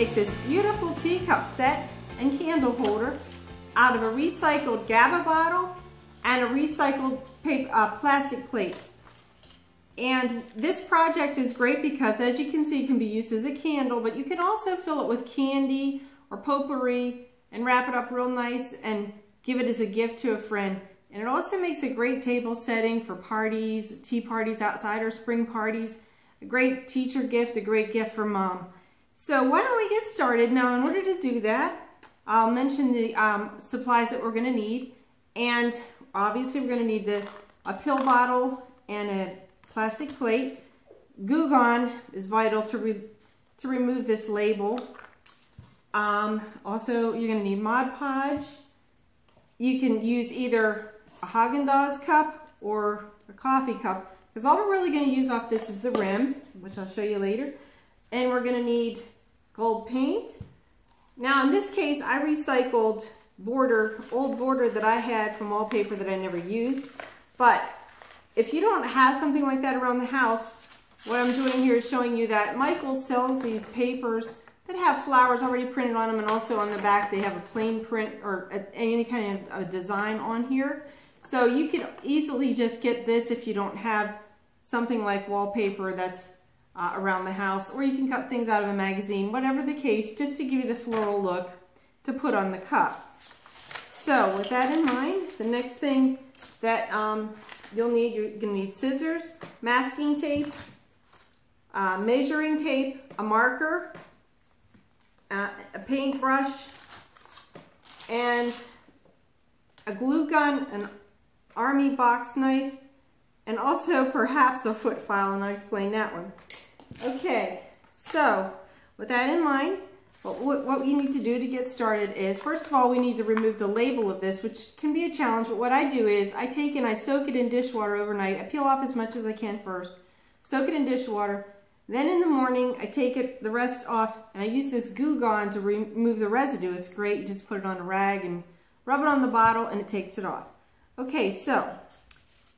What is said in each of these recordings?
make this beautiful teacup set and candle holder out of a recycled GABA bottle and a recycled paper, plastic plate. And this project is great because, as you can see, it can be used as a candle, but you can also fill it with candy or potpourri and wrap it up real nice and give it as a gift to a friend. And it also makes a great table setting for parties, tea parties outside, or spring parties. A great teacher gift, a great gift for mom. So why don't we get started? Now, in order to do that, I'll mention the supplies that we're going to need. And obviously we're going to need a pill bottle and a plastic plate. Glue gun is vital to remove this label. Also, you're going to need Mod Podge. You can use either a Haagen-Dazs cup or a coffee cup, because all we're really going to use off this is the rim, which I'll show you later. And we're going to need gold paint. Now, in this case, I recycled old border that I had from wallpaper that I never used. But if you don't have something like that around the house, what I'm doing here is showing you that Michael sells these papers that have flowers already printed on them, and also on the back they have a plain print or any kind of a design on here. So you could easily just get this if you don't have something like wallpaper that's around the house, or you can cut things out of a magazine, whatever the case, just to give you the floral look to put on the cup. So with that in mind, the next thing that you're going to need scissors, masking tape, measuring tape, a marker, a paintbrush, and a glue gun, an army box knife, and also perhaps a foot file, and I'll explain that one. Okay, so with that in mind, what we need to do to get started is, first of all, we need to remove the label of this, which can be a challenge, but what I do is I take and I soak it in dishwater overnight. I peel off as much as I can first, soak it in dishwater. Then in the morning, I take the rest off, and I use this glue gun to remove the residue. It's great. You just put it on a rag and rub it on the bottle, and it takes it off. Okay, so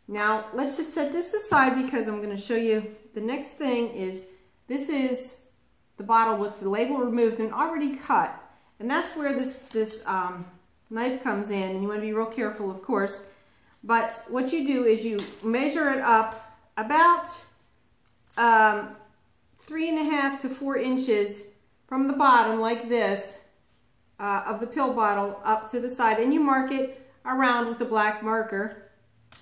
now let's just set this aside because I'm going to show you the next thing is, this is the bottle with the label removed and already cut. And that's where this knife comes in, and you want to be real careful, of course. But what you do is you measure it up about 3.5 to 4 inches from the bottom, like this, of the pill bottle up to the side, and you mark it around with a black marker.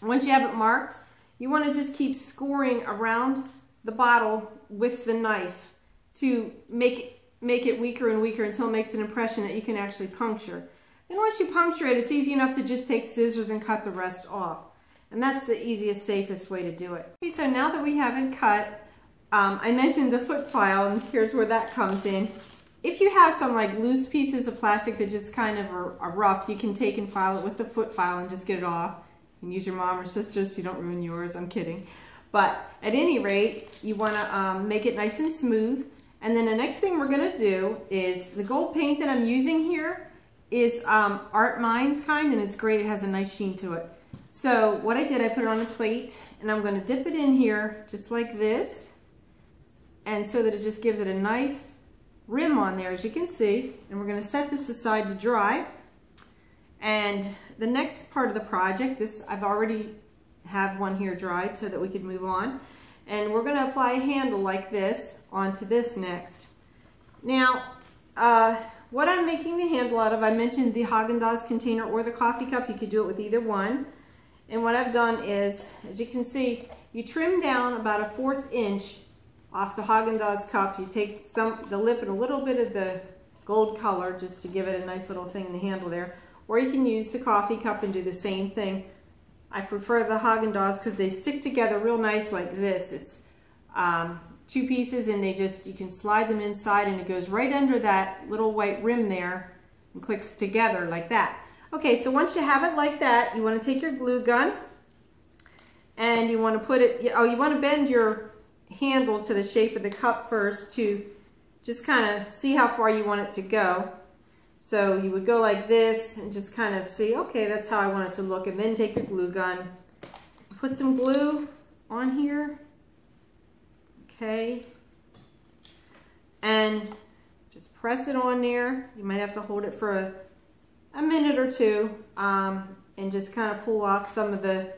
Once you have it marked, you want to just keep scoring around the bottle with the knife to make it weaker and weaker until it makes an impression that you can actually puncture. Then once you puncture it, it's easy enough to just take scissors and cut the rest off. And that's the easiest, safest way to do it. Okay, so now that we have it cut, I mentioned the foot file, and here's where that comes in. If you have some like loose pieces of plastic that just kind of are rough, you can take and file it with the foot file and just get it off. You can use your mom or sister so you don't ruin yours. I'm kidding. But at any rate, you want to make it nice and smooth. And then the next thing we're going to do is, the gold paint that I'm using here is Art Minds kind, and it's great. It has a nice sheen to it. So what I did, I put it on a plate, and I'm going to dip it in here just like this, and so that it just gives it a nice rim on there, as you can see. And we're going to set this aside to dry. And the next part of the project, this I've already have one here dried so that we could move on. And we're going to apply a handle like this onto this next. Now, what I'm making the handle out of, I mentioned the Haagen-Dazs container or the coffee cup. You could do it with either one. And what I've done is, as you can see, you trim down about 1/4 inch off the Haagen-Dazs cup. You take the lip and a little bit of the gold color just to give it a nice little thing in the handle there. Or you can use the coffee cup and do the same thing. I prefer the Haagen-Dazs because they stick together real nice like this. It's 2 pieces, and you can slide them inside, and it goes right under that little white rim there and clicks together like that. Okay, so once you have it like that, you want to take your glue gun and you want to put it, you want to bend your handle to the shape of the cup first to just kind of see how far you want it to go. So you would go like this and just kind of see, okay, that's how I want it to look. And then take your glue gun, put some glue on here, okay, and Just press it on there. You might have to hold it for a minute or two and just kind of pull off some of the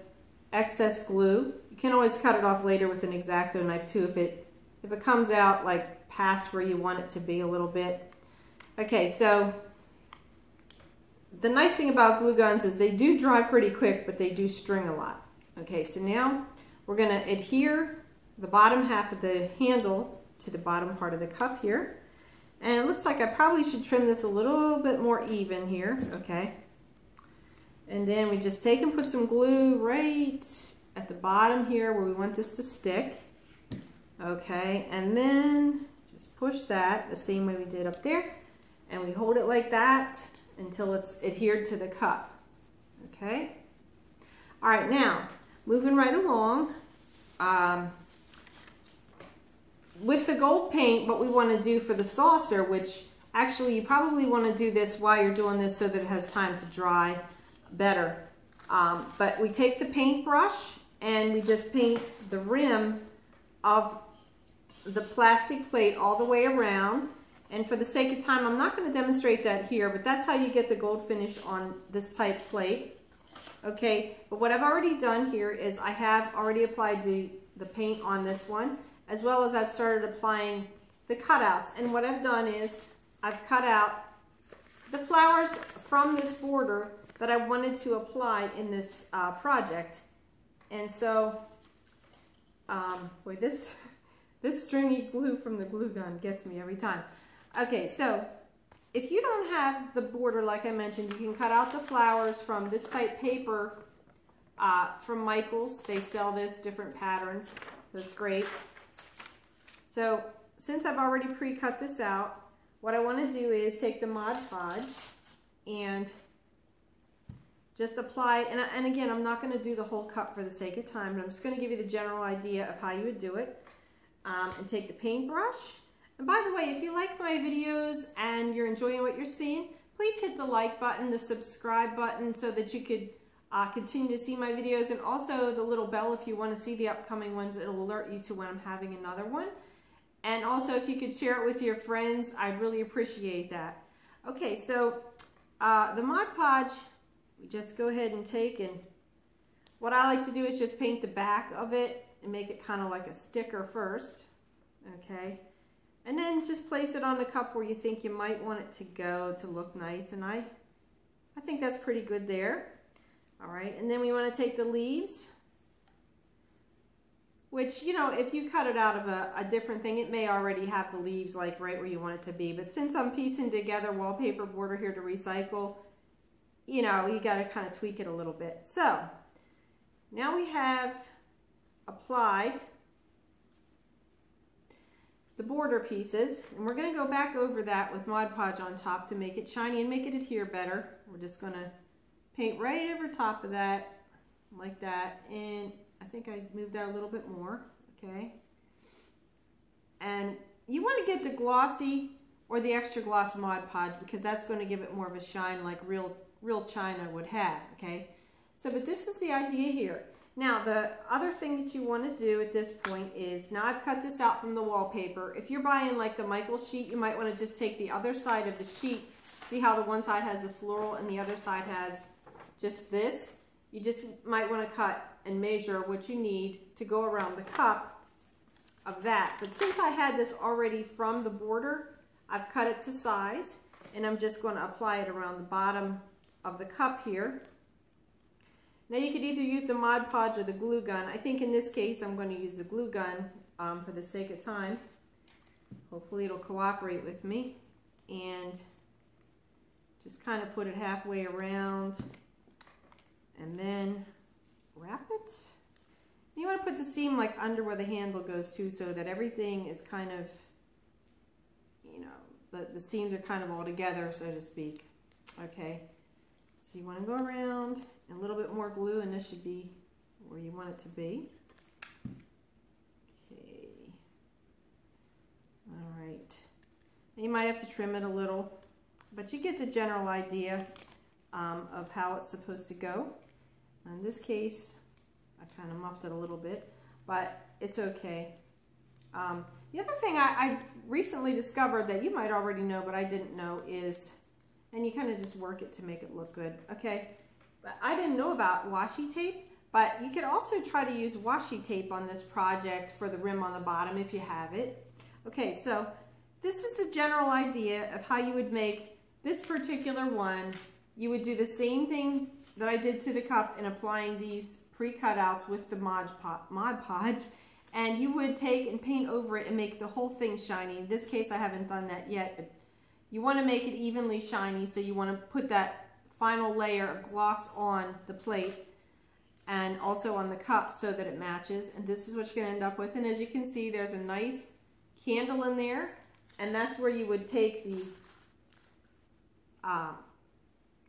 excess glue. You can always cut it off later with an X-Acto knife too if it comes out like past where you want it to be a little bit. Okay, so the nice thing about glue guns is they do dry pretty quick, but they do string a lot. Okay, so now we're going to adhere the bottom half of the handle to the bottom part of the cup here. And it looks like I probably should trim this a little bit more even here, okay? And then we just take and put some glue right at the bottom here where we want this to stick. Okay, and then just push that the same way we did up there. And we hold it like that until it's adhered to the cup, okay? All right, now, moving right along. With the gold paint, what we want to do for the saucer, which actually you probably want to do this while you're doing this so that it has time to dry better. But we take the paintbrush and we just paint the rim of the plastic plate all the way around. And for the sake of time, I'm not going to demonstrate that here, but that's how you get the gold finish on this type plate. Okay, but what I've already done here is I have already applied the paint on this one, as well as I've started applying the cutouts. And what I've done is I've cut out the flowers from this border that I wanted to apply in this project. And so, boy, this stringy glue from the glue gun gets me every time. Okay, so if you don't have the border, like I mentioned, you can cut out the flowers from this type paper from Michaels. They sell this, different patterns. That's great. So since I've already pre-cut this out, what I want to do is take the Mod Podge and just apply, and again, I'm not going to do the whole cup for the sake of time, but I'm just going to give you the general idea of how you would do it. And take the paintbrush. And by the way, if you like my videos and you're enjoying what you're seeing, please hit the like button, the subscribe button, so that you could continue to see my videos, and also the little bell if you want to see the upcoming ones. It'll alert you to when I'm having another one. And also, if you could share it with your friends, I'd really appreciate that. Okay, so the Mod Podge, we just go ahead and take, and what I like to do is just paint the back of it and make it kind of like a sticker first, okay? And then just place it on the cup where you think you might want it to go to look nice, and I think that's pretty good there. All right, and then we want to take the leaves, which, you know, if you cut it out of a different thing, it may already have the leaves like right where you want it to be. But since I'm piecing together wallpaper border here to recycle, you know, you got to kind of tweak it a little bit. So now we have applied the border pieces, and we're going to go back over that with Mod Podge on top to make it shiny and make it adhere better. We're just going to paint right over top of that like that, and I think I moved that a little bit more, okay? And you want to get the glossy or the extra gloss Mod Podge because that's going to give it more of a shine like real china would have, okay? So, but this is the idea here. Now, the other thing that you want to do at this point is, now I've cut this out from the wallpaper. If you're buying like the Michaels sheet, you might want to just take the other side of the sheet. See how the one side has the floral and the other side has just this? You just might want to cut and measure what you need to go around the cup of that. But since I had this already from the border, I've cut it to size, and I'm just going to apply it around the bottom of the cup here. Now you could either use the Mod Podge or the glue gun. I think in this case I'm going to use the glue gun for the sake of time. Hopefully it'll cooperate with me. And just kind of put it halfway around and then wrap it. You want to put the seam like under where the handle goes too, so that everything is kind of, you know, the seams are kind of all together, so to speak. Okay, so you want to go around, and a little bit more glue, and this should be where you want it to be. Okay, all right. You might have to trim it a little, but you get the general idea of how it's supposed to go. In this case, I kind of muffed it a little bit, but it's okay. The other thing I recently discovered that you might already know, but I didn't know is, and you kind of just work it to make it look good, okay? But I didn't know about washi tape, but you could also try to use washi tape on this project for the rim on the bottom if you have it. Okay, so this is the general idea of how you would make this particular one. You would do the same thing that I did to the cup in applying these pre-cutouts with the Mod Podge, and you would take and paint over it and make the whole thing shiny. In this case, I haven't done that yet, but you want to make it evenly shiny, so you want to put that final layer of gloss on the plate and also on the cup so that it matches. And this is what you're going to end up with. And as you can see, there's a nice candle in there, and that's where you would take the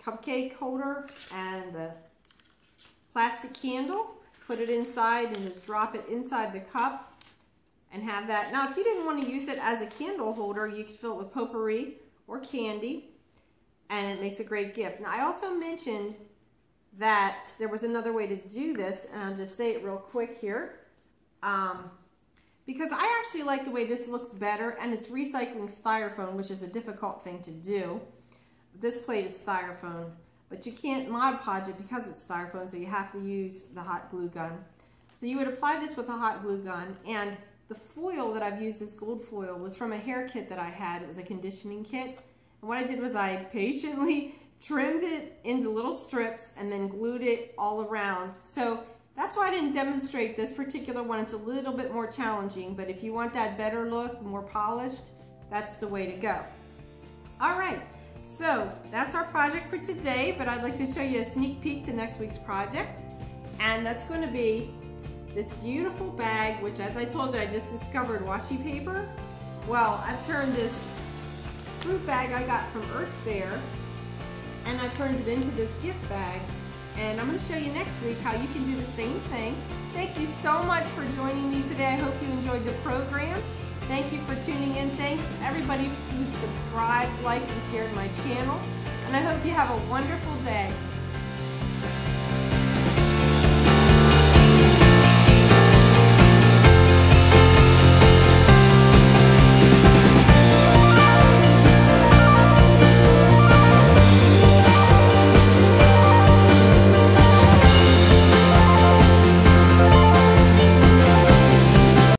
cupcake holder and the plastic candle, put it inside and just drop it inside the cup and have that. Now, if you didn't want to use it as a candle holder, you could fill it with potpourri or candy, and it makes a great gift. Now, I also mentioned that there was another way to do this, and I'll just say it real quick here. Because I actually like the way this looks better, and it's recycling styrofoam, which is a difficult thing to do. This plate is styrofoam, but you can't Mod Podge it because it's styrofoam, so you have to use the hot glue gun. So you would apply this with a hot glue gun, and the foil that I've used, this gold foil, was from a hair kit that I had. It was a conditioning kit, and what I did was I patiently trimmed it into little strips and then glued it all around. So that's why I didn't demonstrate this particular one. It's a little bit more challenging, but if you want that better look, more polished, that's the way to go. All right. So that's our project for today, but I'd like to show you a sneak peek to next week's project. And that's going to be this beautiful bag, which, as I told you, I just discovered washi paper. Well, I've turned this fruit bag I got from Earth Fair, and I've turned it into this gift bag. And I'm going to show you next week how you can do the same thing. Thank you so much for joining me today. I hope you enjoyed the program. Thank you for tuning in. Thanks everybody who subscribed, liked, and shared my channel. And I hope you have a wonderful day.